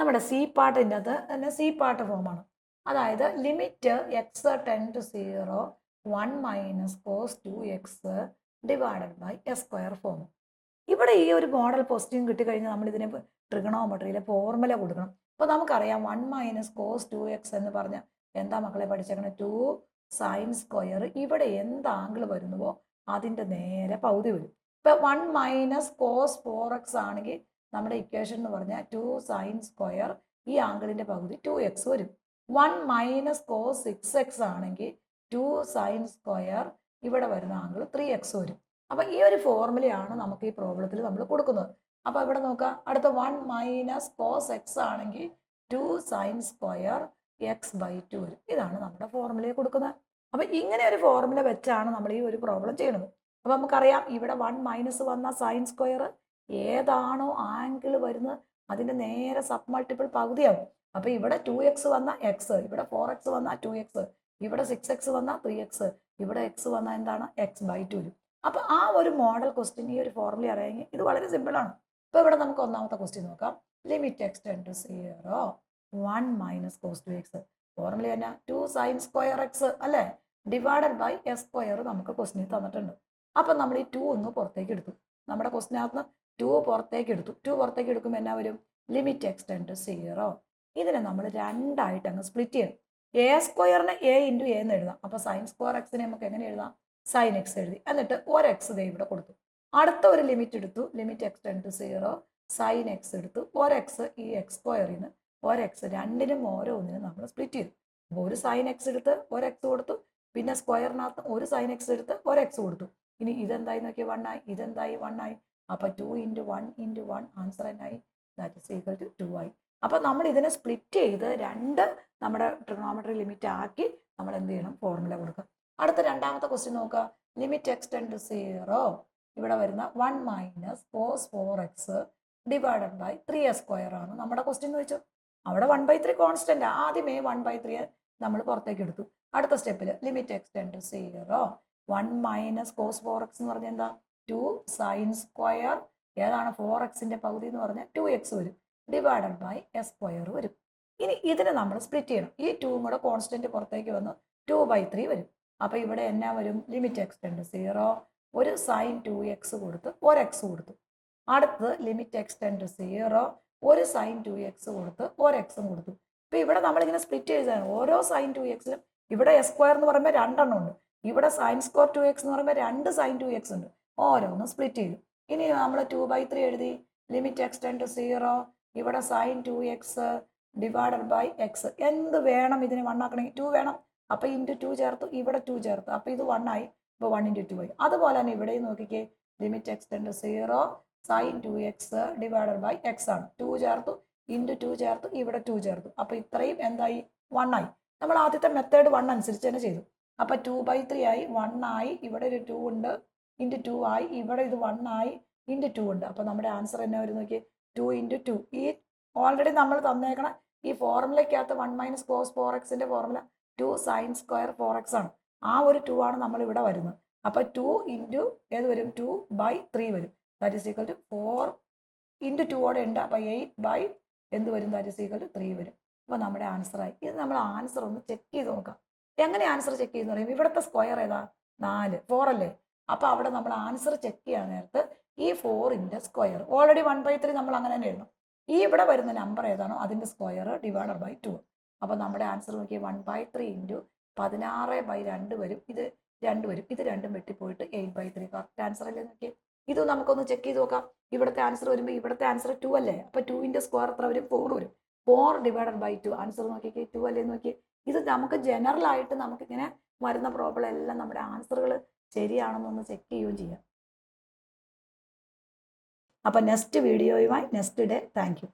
നമ്മുടെ സി പാർട്ടിൻ്റെ അത് തന്നെ സി പാർട്ട് ഫോമാണ്. അതായത് limit x tends to 0 1 minus cos 2x divided by x square form. ഇവിടെ ഈ ഒരു മോഡൽ ക്വസ്റ്റ്യൻ കിട്ടിക്കഴിഞ്ഞാൽ നമ്മൾ ഇതിനെ ട്രിഗണോമെട്രിയിലെ ഫോർമുല കൊടുക്കണം. അപ്പോൾ നമുക്കറിയാം 1 മൈനസ് കോസ് 2x എന്ന് പറഞ്ഞാൽ എന്താ മക്കളെ പഠിച്ചേക്കണം? 2 സൈൻ സ്ക്വയർ. ഇവിടെ എന്ത് ആംഗിൾ വരുന്നുവോ അതിൻ്റെ നേരെ പകുതി വരും. ഇപ്പം 1 മൈനസ് കോസ് 4x ആണെങ്കിൽ നമ്മുടെ ഇക്വേഷൻ എന്ന് പറഞ്ഞാൽ 2 സൈൻ സ്ക്വയർ, ഈ ആംഗിളിൻ്റെ പകുതി 2x വരും. 1 മൈനസ് കോസ് 6x ആണെങ്കിൽ 2 സൈൻ സ്ക്വയർ, ഇവിടെ വരുന്ന ആംഗിൾ 3x വരും. അപ്പം ഈ ഒരു ഫോർമുലയാണ് നമുക്ക് ഈ പ്രോബ്ലത്തിൽ നമ്മൾ കൊടുക്കുന്നത്. അപ്പോൾ ഇവിടെ നോക്കുക, അടുത്ത 1 മൈനസ് കോസ് എക്സ് ആണെങ്കിൽ 2 സൈൻ സ്ക്വയർ x/2 വരും. ഇതാണ് നമ്മുടെ ഫോർമുലയെ കൊടുക്കുന്നത്. അപ്പം ഇങ്ങനെ ഒരു ഫോർമുല വെച്ചാണ് നമ്മൾ ഈ ഒരു പ്രോബ്ലം ചെയ്യുന്നത്. അപ്പം നമുക്കറിയാം ഇവിടെ 1 മൈനസ് വന്ന സൈൻ സ്ക്വയർ ഏതാണോ ആംഗിൾ വരുന്നത് അതിൻ്റെ നേരെ സബ് മൾട്ടിപ്പിൾ പകുതിയാവും. അപ്പം ഇവിടെ 2x വന്ന എക്സ്, ഇവിടെ 4x വന്ന 2x, ഇവിടെ 6x വന്ന 3x, ഇവിടെ x വന്ന എന്താണ് x/2 വരും. അപ്പോൾ ആ ഒരു മോഡൽ ക്വസ്റ്റ്യൻ ഈ ഒരു ഫോർമുല അറിയാമെങ്കിൽ ഇത് വളരെ സിമ്പിളാണ്. ഇപ്പോൾ ഇവിടെ നമുക്ക് ഒന്നാമത്തെ ക്വസ്റ്റ്യൻ നോക്കാം. Limit x tends to 0 1 minus cos 2x. Formula തന്നെ 2 സൈൻ സ്ക്വയർ എക്സ് അല്ലേ, ഡിവൈഡഡ് ബൈ എസ് സ്ക്വയർ നമുക്ക് ക്വസ്റ്റ്യനിൽ തന്നിട്ടുണ്ട്. അപ്പം നമ്മൾ ഈ 2 ഒന്ന് പുറത്തേക്ക് എടുത്തു. നമ്മുടെ ക്വസ്റ്റ്യനകത്ത് 2 പുറത്തേക്ക് എടുത്തു. 2 പുറത്തേക്ക് എടുക്കുമ്പോൾ എന്നാ വരും? Limit x tends to 0. ഇതിനെ നമ്മൾ രണ്ടായിട്ട് അങ്ങ് സ്പ്ലിറ്റ് ചെയ്യണം. എ സ്ക്വയറിന് a ഇൻറ്റു എ എന്ന് എഴുതാം. അപ്പോൾ സൈൻ സ്ക്വയർ എക്സിനെ നമുക്ക് എങ്ങനെ എഴുതാം? സൈൻ എക്സ് എഴുതി. എന്നിട്ട് ഒരു എക്സ് ദേ ഇവിടെ കൊടുത്തു. അടുത്ത ഒരു ലിമിറ്റ് എടുത്തു. Limit x tends to 0 sine x എടുത്തു. ഒരു എക്സ് ഈ എക്സ് സ്ക്വയറിൽ നിന്ന് ഒരു എക്സ്, രണ്ടിനും ഓരോന്നിനും നമ്മൾ സ്പ്ലിറ്റ് ചെയ്തു. അപ്പോൾ ഒരു സൈൻ എക്സ് എടുത്ത് ഒരു എക്സ് കൊടുത്തു, പിന്നെ സ്ക്വയറിനകത്ത് ഒരു സൈൻ എക്സ് എടുത്ത് ഒരു എക്സ് കൊടുത്തു. ഇനി ഇതെന്തായി നോക്കിയാൽ 1 ആയി, ഇതെന്തായി 1 ആയി. അപ്പോൾ 2 × 1 × 1 ആൻസർ എന്നായി? ദാറ്റ് ഈസ് ഈക്വൽ ടു 2 ആയി. അപ്പോൾ നമ്മൾ ഇതിനെ സ്പ്ലിറ്റ് ചെയ്ത് രണ്ട് നമ്മുടെ ട്രിഗണോമെട്രി ലിമിറ്റ് ആക്കി നമ്മൾ എന്ത് ചെയ്യണം? ഫോർമുല കൊടുക്കുക. അടുത്ത രണ്ടാമത്തെ ക്വസ്റ്റ്യൻ നോക്കുക. ലിമിറ്റ് x ടെൻ ടു 0 ഇവിടെ വരുന്ന 1 minus cos 4x divided by 3s² ആണ് നമ്മുടെ ക്വസ്റ്റ്യൻ എന്ന് വെച്ചു. അവിടെ 1/3 കോൺസ്റ്റന്റ്, ആദ്യമേ 1/3 നമ്മൾ പുറത്തേക്ക് എടുത്തു. അടുത്ത സ്റ്റെപ്പിൽ limit x tends to 0 1 minus cos 4x എന്ന് പറഞ്ഞാൽ എന്താ? 2 സൈൻ സ്ക്വയർ, ഏതാണ് 4xന്റെ പകുതി എന്ന് പറഞ്ഞാൽ 2x വരും, ഡിവൈഡഡ് ബൈ s² വരും. ഇനി ഇതിനെ നമ്മൾ സ്പ്ലിറ്റ് ചെയ്യണം. ഈ 2 കൂടെ കോൺസ്റ്റന്റ് പുറത്തേക്ക് വന്ന് 2/3 വരും. അപ്പോൾ ഇവിടെ എന്നാ വരും? ലിമിറ്റ് x ടെൻ ടു 0 ഒരു സൈൻ 2x കൊടുത്ത് ഒരു എക്സ് കൊടുത്തു. അടുത്ത് ലിമിറ്റ് x ടെൻ ടു 0 ഒരു സൈൻ 2x കൊടുത്ത് ഒരു എക്സും കൊടുത്തു. ഇപ്പോൾ ഇവിടെ നമ്മളിങ്ങനെ സ്പ്ലിറ്റ് ചെയ്തതാണ്. ഓരോ സൈൻ 2xലും ഇവിടെ s² എന്ന് പറയുമ്പോൾ 2 എണ്ണം ഉണ്ട്, ഇവിടെ സൈൻ സ്ക്വയർ 2x എന്ന് പറയുമ്പോൾ 2 സൈൻ 2x ഉണ്ട്. ഓരോന്ന് സ്പ്ലിറ്റ് ചെയ്തു. ഇനി നമ്മൾ 2/3 എഴുതി. ലിമിറ്റ് x ടെൻ ടു 0 ഇവിടെ sign 2x divided by X. എന്ത് വേണം ഇതിന്? 1 ആക്കണമെങ്കിൽ 2 വേണം. അപ്പോൾ ഇൻറ്റു 2 ചേർത്തു, ഇവിടെ 2 ചേർത്തു, അപ്പോൾ ഇത് 1 ആയി. ഇപ്പോൾ 1 × 2 ആയി. അതുപോലെ തന്നെ ഇവിടെയും നോക്കിക്കേ. Limit x tends to 0 sine 2x divided by x ആണ്. 2 ചേർത്തു, ഇൻറ്റു 2 ചേർത്തു, ഇവിടെ 2 ചേർത്തു, അപ്പോൾ ഇത്രയും എന്തായി? 1 ആയി. നമ്മൾ ആദ്യത്തെ മെത്തേഡ് 1 അനുസരിച്ച് തന്നെ ചെയ്തു. അപ്പോൾ 2/3 ആയി, 1 ആയി, ഇവിടെ ഒരു 2 ഉണ്ട്, ഇൻറ്റു 2 ആയി, ഇവിടെ ഇത് 1 ആയി, ഇൻറ്റു 2 ഉണ്ട്. അപ്പോൾ നമ്മുടെ ആൻസർ എന്നാ വരും നോക്കി? 2 × 2. ഈ ഓൾറെഡി നമ്മൾ തന്നേക്കണം ഈ ഫോർമുലയ്ക്കകത്ത് 1 മൈനസ് കോസ് 4xന്റെ ഫോർമുല 2 സൈൻ സ്ക്വയർ 4x ആണ്. ആ ഒരു 2 ആണ് നമ്മൾ ഇവിടെ വരുന്നത്. അപ്പോൾ 2 ഇൻറ്റു ഏത് വരും? 2/3 വരും. That is equal to 4 into 2 ഓടെ ഉണ്ട്. അപ്പോൾ 8/ എന്ത് വരും? ദാറ്റ് ഈസ് ഈക്വൽ ടു 3 വരും. അപ്പോൾ നമ്മുടെ ആൻസറായി. ഇത് നമ്മൾ ആൻസർ ഒന്ന് ചെക്ക് ചെയ്ത് നോക്കാം. എങ്ങനെ ആൻസർ ചെക്ക് ചെയ്യുന്ന പറയുമ്പോൾ ഇവിടുത്തെ സ്ക്വയർ ഏതാ? 4 അല്ലേ. അപ്പോൾ അവിടെ നമ്മൾ ആൻസർ ചെക്ക് ചെയ്യാൻ നേരത്ത് ഈ 4ന്റെ സ്ക്വയർ ഓൾറെഡി 1/3 നമ്മൾ അങ്ങനെ തന്നെ എഴുതണം. ഈ ഇവിടെ വരുന്ന നമ്പർ ഏതാണോ അതിൻ്റെ സ്ക്വയർ ഡിവൈഡഡ് ബൈ 2. അപ്പോൾ നമ്മുടെ ആൻസർ നോക്കി 1/3 ഇൻറ്റു 16/2 വരും. ഇത് 2 വരും, ഇത് രണ്ടും വെട്ടിപ്പോയിട്ട് 8/3. കറക്റ്റ് ആൻസർ അല്ലേ നോക്കി? ഇത് നമുക്കൊന്ന് ചെക്ക് ചെയ്ത് നോക്കാം. ഇവിടുത്തെ ആൻസർ വരുമ്പോൾ ഇവിടുത്തെ ആൻസർ 2 അല്ലേ. അപ്പോൾ 2ന്റെ സ്ക്വയർ എത്ര വരും? 4 വരും. 4 ഡിവൈഡഡ് ബൈ 2 ആൻസർ നോക്കിക്കേ 2 അല്ലേ നോക്കി? ഇത് നമുക്ക് ജനറൽ ആയിട്ട് നമുക്കിങ്ങനെ വരുന്ന പ്രോബ്ലം എല്ലാം നമ്മുടെ ആൻസറുകൾ ശരിയാണെന്നൊന്ന് ചെക്ക് ചെയ്യുകയും ചെയ്യാം. അപ്പോൾ നെക്സ്റ്റ് വീഡിയോയുമായി നെക്സ്റ്റ് ഡേ. Thank you.